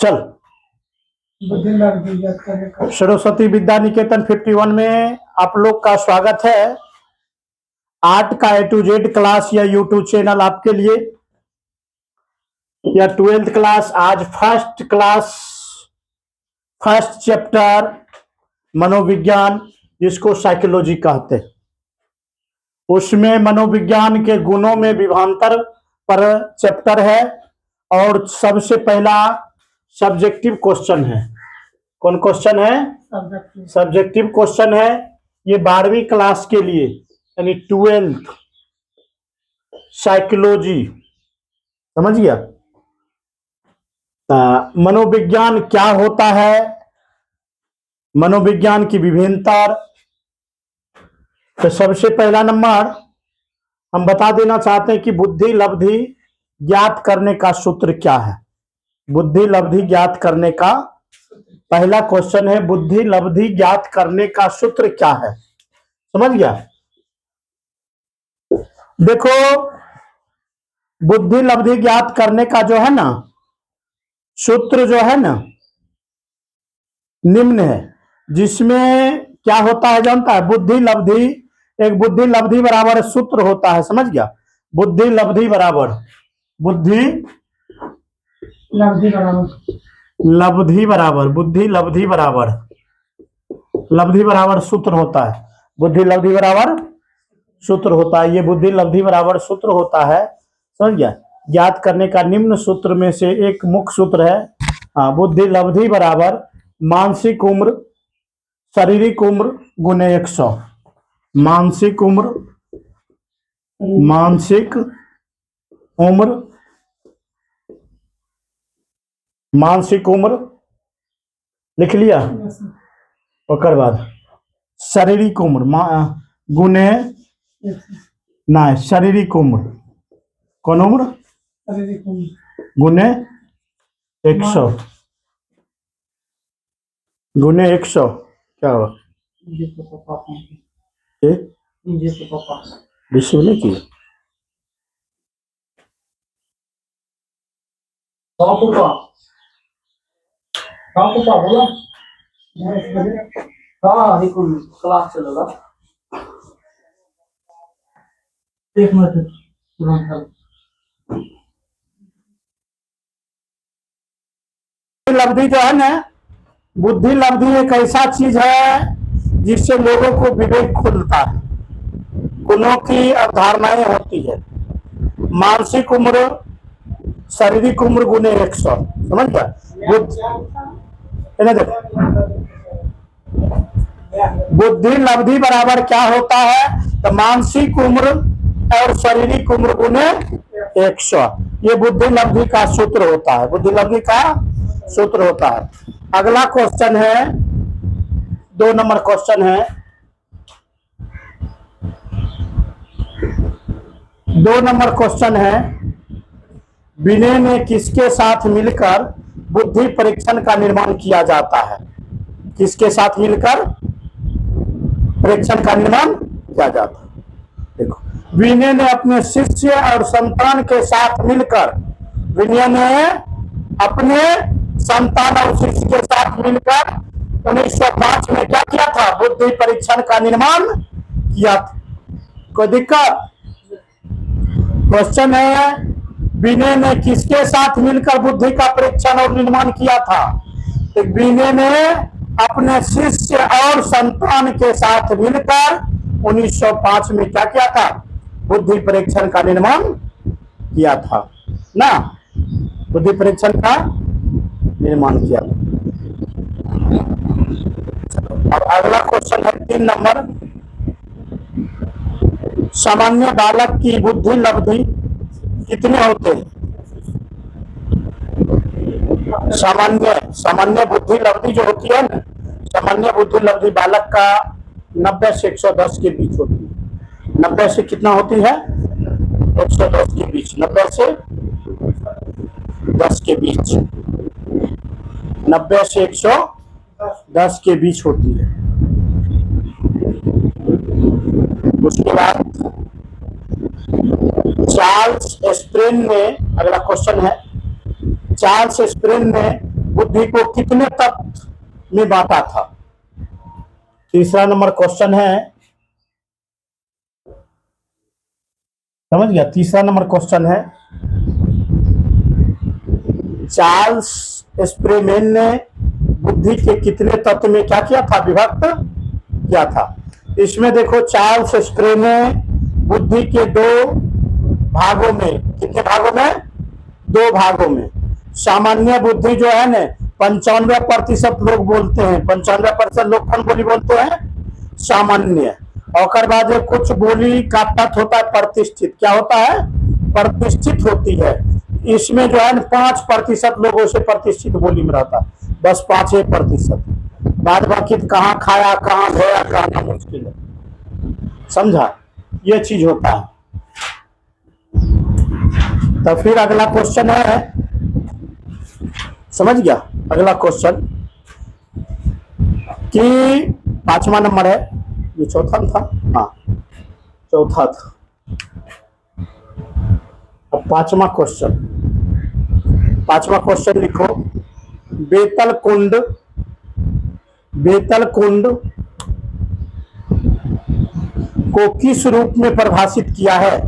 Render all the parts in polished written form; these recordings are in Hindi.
चल सरस्वती विद्या निकेतन 51 में आप लोग का स्वागत है। आर्ट का A to Z क्लास या यूट्यूब चैनल आपके लिए। या 12th क्लास, आज फर्स्ट क्लास, फर्स्ट चैप्टर मनोविज्ञान, जिसको साइकोलॉजी कहते हैं, उसमें मनोविज्ञान के गुणों में विभांतर पर चैप्टर है। और सबसे पहला सब्जेक्टिव क्वेश्चन है। कौन क्वेश्चन है? सब्जेक्टिव क्वेश्चन है। ये 12वीं क्लास के लिए यानी 12th साइकोलॉजी, समझ गया? मनोविज्ञान क्या होता है, मनोविज्ञान की विभिन्नता। तो सबसे पहला नंबर हम बता देना चाहते हैं कि बुद्धि लब्धि ज्ञात करने का सूत्र क्या है। बुद्धि लब्धि ज्ञात करने का पहला क्वेश्चन है, बुद्धि लब्धि ज्ञात करने का सूत्र क्या है? समझ गया? देखो, बुद्धि लब्धि ज्ञात करने का जो है ना सूत्र, जो है ना निम्न है, जिसमें क्या होता है जानता है? बुद्धि लब्धि, एक बुद्धि लब्धि बराबर सूत्र होता है, समझ गया? बुद्धि लब्धि बराबर, बुद्धि लब्धि बराबर, बुद्धि लब्धि बराबर, लब्धि बराबर सूत्र होता है। बुद्धि लब्धि बराबर सूत्र होता है। ये बुद्धि लब्धि बराबर सूत्र होता है, समझ गया? ज्ञात करने का निम्न सूत्र में से एक मुख्य सूत्र है। हाँ, बुद्धि लब्धि बराबर मानसिक उम्र शारीरिक उम्र गुने 100। मानसिक उम्र, मानसिक उम्र, मानसिक उम्र लिख लिया। ओकर बाद शारीरिक उम्र गुने ना, शारीरिक उम्र, कौन उम्र? गुने 100, गुने 100 क्या हुआ? विश्व ने की बोला। हाँ, क्लास चलेगा। एक मिनट लब्धि जो है ना, बुद्धि लब्धि एक ऐसा चीज है जिससे लोगों को विवेक खुलता है, गुणों की अवधारणाएं होती है। मानसिक उम्र शारीरिक उम्र गुने 100, समझ गया? बुद्धि लब्धि बराबर क्या होता है? तो मानसिक उम्र और शारीरिक उम्र गुने 100। ये बुद्धि लब्धि का सूत्र होता है, बुद्धि लब्धि का सूत्र होता है। अगला क्वेश्चन है, 2 नंबर क्वेश्चन है। 2 नंबर क्वेश्चन है, विनय ने किसके साथ मिलकर बुद्धि परीक्षण का निर्माण किया जाता है? किसके साथ मिलकर परीक्षण का निर्माण किया जाता है? देखो, विनय ने अपने शिष्य और संतान के साथ मिलकर, विनय ने अपने संतान और शिष्य के साथ मिलकर 1905 में क्या किया था? बुद्धि परीक्षण का निर्माण किया था। कोई दिक्कत? क्वेश्चन है, विनय ने किसके साथ मिलकर बुद्धि का परीक्षण और निर्माण किया था? तो विनय ने अपने शिष्य और संतान के साथ मिलकर 1905 में क्या किया था? बुद्धि परीक्षण का निर्माण किया था ना, बुद्धि परीक्षण का निर्माण किया था। अब अगला क्वेश्चन है 3 नंबर, सामान्य बालक की बुद्धि लब्धि कितने होते हैं? सामान्य बुद्धि लब्धि जो होती है ना, सामान्य बुद्धि लब्धि बालक का 90 से 110 के बीच होती है। 90 से कितना होती है? 110 के बीच, 90 से 10 के बीच, 90 से 110 के बीच होती है। उसके बाद चार्ल्स स्प्रेन ने, अगला क्वेश्चन है, चार्ल्स स्प्रेन ने बुद्धि को कितने तत्व में बांटा था? तीसरा नंबर क्वेश्चन है, समझ गया? तीसरा नंबर क्वेश्चन है, चार्ल्स स्प्रेमेन ने बुद्धि के कितने तत्व में क्या किया था? विभक्त किया था। इसमें देखो, चार्ल्स स्प्रे ने बुद्धि के दो भागों में, कितने भागों में? दो भागों में। सामान्य बुद्धि जो है ना, 95% लोग बोलते हैं, 95% लोग कौन बोली बोलते हैं? सामान्य। और बाद कुछ बोली का तत्व होता है प्रतिष्ठित। क्या होता है? प्रतिष्ठित होती है। इसमें जो है 5% लोगों से प्रतिष्ठित बोली में रहता, बस 5% बाद बाकी कहाँ खाया, कहाँ धोया, कहना मुश्किल है। समझा? ये चीज होता है। तो फिर अगला क्वेश्चन है, समझ गया? अगला क्वेश्चन कि 5वां नंबर है, ये चौथा था, हाँ चौथा था। अब 5वां क्वेश्चन लिखो, बेतल कुंड को किस रूप में परिभाषित किया है?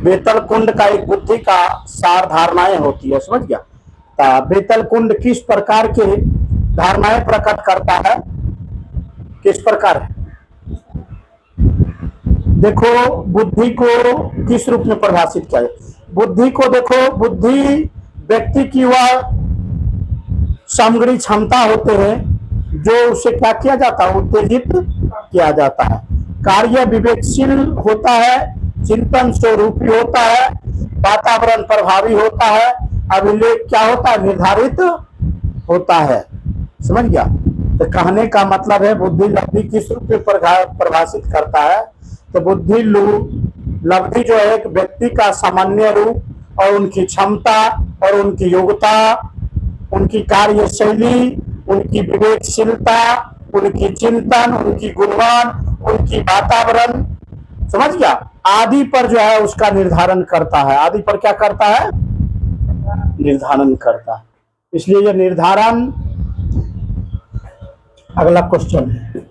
बेतल कुंड का एक बुद्धि का सार धारणाएं होती है, समझ गया? बेतल कुंड किस प्रकार के धारणाएं प्रकट करता है? किस प्रकार है? देखो, बुद्धि को किस रूप में परिभाषित किया है? बुद्धि को देखो, बुद्धि व्यक्ति की वह सामग्री क्षमता होते हैं जो उसे क्या किया जाता है? उत्तेजित किया जाता है। कार्य विवेकशील होता है, चिंतन स्वरूपी होता है, वातावरण प्रभावी होता है, अभिलेख क्या होता है? निर्धारित होता है। समझ गया? तो कहने का मतलब है, बुद्धि लब्धि किस रूप में परिभाषित करता है? तो बुद्धि लब्धि जो है एक व्यक्ति का सामान्य रूप और उनकी क्षमता और उनकी योग्यता, उनकी कार्यशैली, उनकी विवेकशीलता, उनकी चिंतन, उनकी गुणवान, उनकी वातावरण, समझ गया, आदि पर जो है उसका निर्धारण करता है। आदि पर क्या करता है? निर्धारण करता है। इसलिए यह निर्धारण, अगला क्वेश्चन है,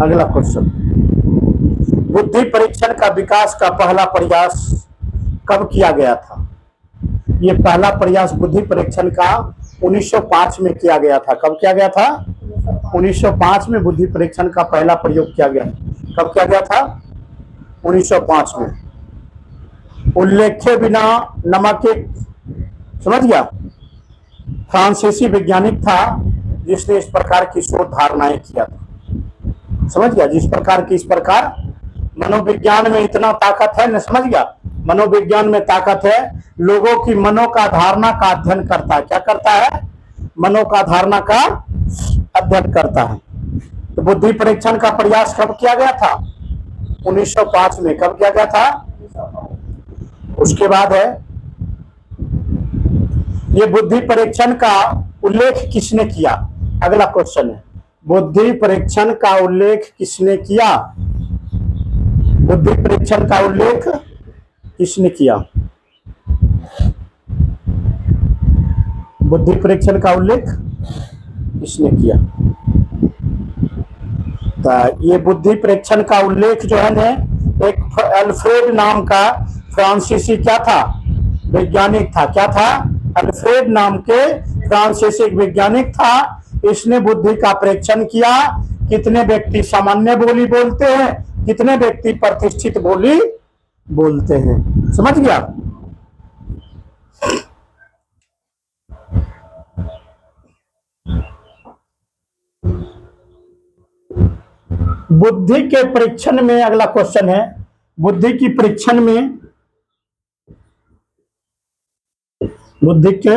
अगला क्वेश्चन, बुद्धि परीक्षण का विकास का पहला प्रयास कब किया गया था? ये पहला प्रयास बुद्धि परीक्षण का 1905 में किया गया था। कब किया गया था? 1905 में बुद्धि परीक्षण का पहला प्रयोग किया गया। कब किया गया था? 1905 में। उल्लेख्य बिना नमक एक, समझ गया, फ्रांसीसी वैज्ञानिक था जिसने इस प्रकार की शोध धारणाएं किया था। समझ गया? जिस प्रकार की, इस प्रकार मनोविज्ञान में इतना ताकत है न, समझ गया? मनोविज्ञान में ताकत है, लोगों की मनो का धारणा का अध्ययन करता है। क्या करता है? मनो का धारणा का अध्ययन करता है। तो बुद्धि परीक्षण का प्रयास कब किया गया था? 1905 में। कब किया गया था? उसके बाद है, ये बुद्धि परीक्षण का उल्लेख किसने किया? अगला क्वेश्चन है, बुद्धि परीक्षण का उल्लेख किसने किया? बुद्धि परीक्षण का उल्लेख किसने किया? बुद्धि परीक्षण का उल्लेख किसने किया? तो ये बुद्धि परीक्षण का उल्लेख जो है ना, एक अल्फ्रेड नाम का फ्रांसीसी क्या था? वैज्ञानिक था। क्या था? अल्फ्रेड नाम के फ्रांसीसी वैज्ञानिक था। इसने बुद्धि का परीक्षण किया। कितने व्यक्ति सामान्य बोली बोलते हैं, कितने व्यक्ति प्रतिष्ठित बोली बोलते हैं। समझ गया? बुद्धि के परीक्षण में, अगला क्वेश्चन है, बुद्धि की परीक्षण में, बुद्धि के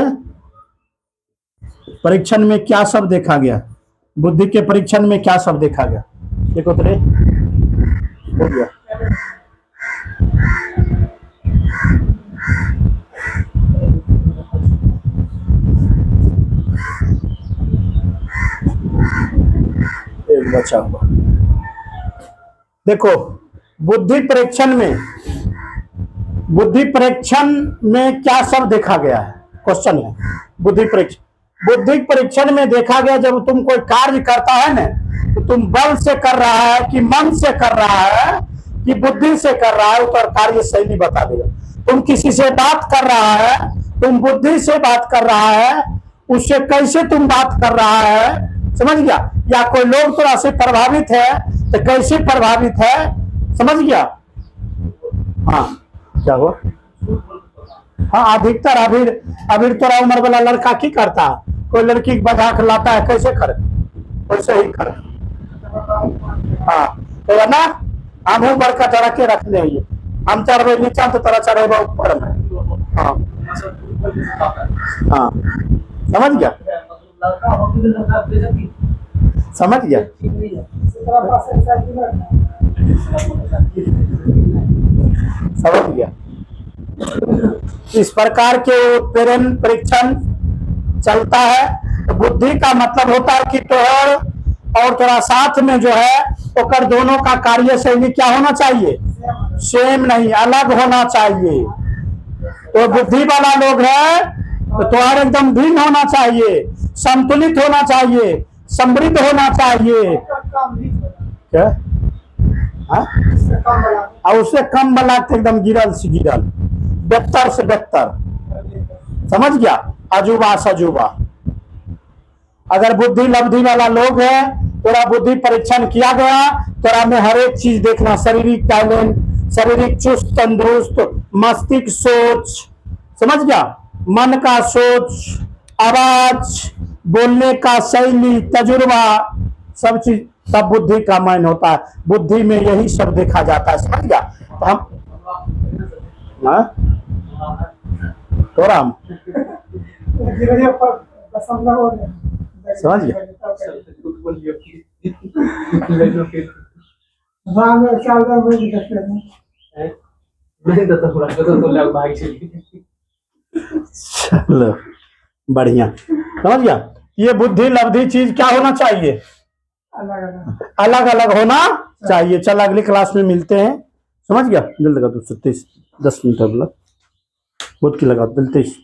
परीक्षण में क्या सब देखा गया? बुद्धि के परीक्षण में क्या सब देखा गया? देखो तो हो गया। एक बचा हुआ, देखो बुद्धि परीक्षण में बुद्धि परीक्षण में क्या सब देखा गया है, क्वेश्चन है। बुद्धि परीक्षण में देखा गया, जब तुम कोई कार्य करता है ना, तो तुम बल से कर रहा है कि मन से कर रहा है कि बुद्धि से कर रहा है, तो कार्य शैली बता देगा। तुम किसी से बात कर रहा है, तुम बुद्धि से बात कर रहा है, उससे कैसे तुम बात कर रहा है, समझ गया। या कोई लोग थोड़ा से प्रभावित है तो कैसे प्रभावित है, समझ गया। हाँ क्या हुआ, हाँ अधिकतर अभी थोड़ा उम्र वाला लड़का की करता है, कोई लड़की बजा कर लाता है, कैसे करे, वैसे ही करे। हाँ तो ना हम ऊपर का चढ़ा के रख ले, हम चढ़े नीचा तो तरह चढ़े ऊपर में। हाँ हाँ समझ गया, समझ गया। समझ गया। इस प्रकार के उत्प्रेरण परीक्षण चलता है। तो बुद्धि का मतलब होता है कि तोहर और तोरा साथ में जो है ओकर दोनों का कार्य शैली क्या होना चाहिए, सेम नहीं, अलग होना चाहिए। तो बुद्धि वाला लोग है तो तोहर एकदम भिन्न होना चाहिए, संतुलित होना चाहिए, समृद्ध होना चाहिए। क्या और उससे कम वाला एकदम गिरल से गिरल, बेहतर से बेहतर, समझ गया। अजूबा सजूबा। अगर बुद्धि लब्धि वाला लोग है, तोरा बुद्धि परीक्षण किया गया, तोरा में हर एक चीज देखना, शारीरिक टैलेंट, शारीरिक चुस्त तंदुरुस्त, मस्तिष्क सोच, समझ गया, मन का सोच, आवाज, बोलने का शैली, तजुर्बा, सब चीज सब बुद्धि का मान होता है। बुद्धि में यही सब देखा जाता है, समझ गया। तो हम थोड़ा समझ गया। चलो बढ़िया, समझ गया। ये बुद्धि लब्धि चीज क्या होना चाहिए, अलग अलग होना चाहिए। चल अगली क्लास में मिलते हैं, समझ गया। जल्द लगा 230 10 मिनट, बुद्ध की लगा 33।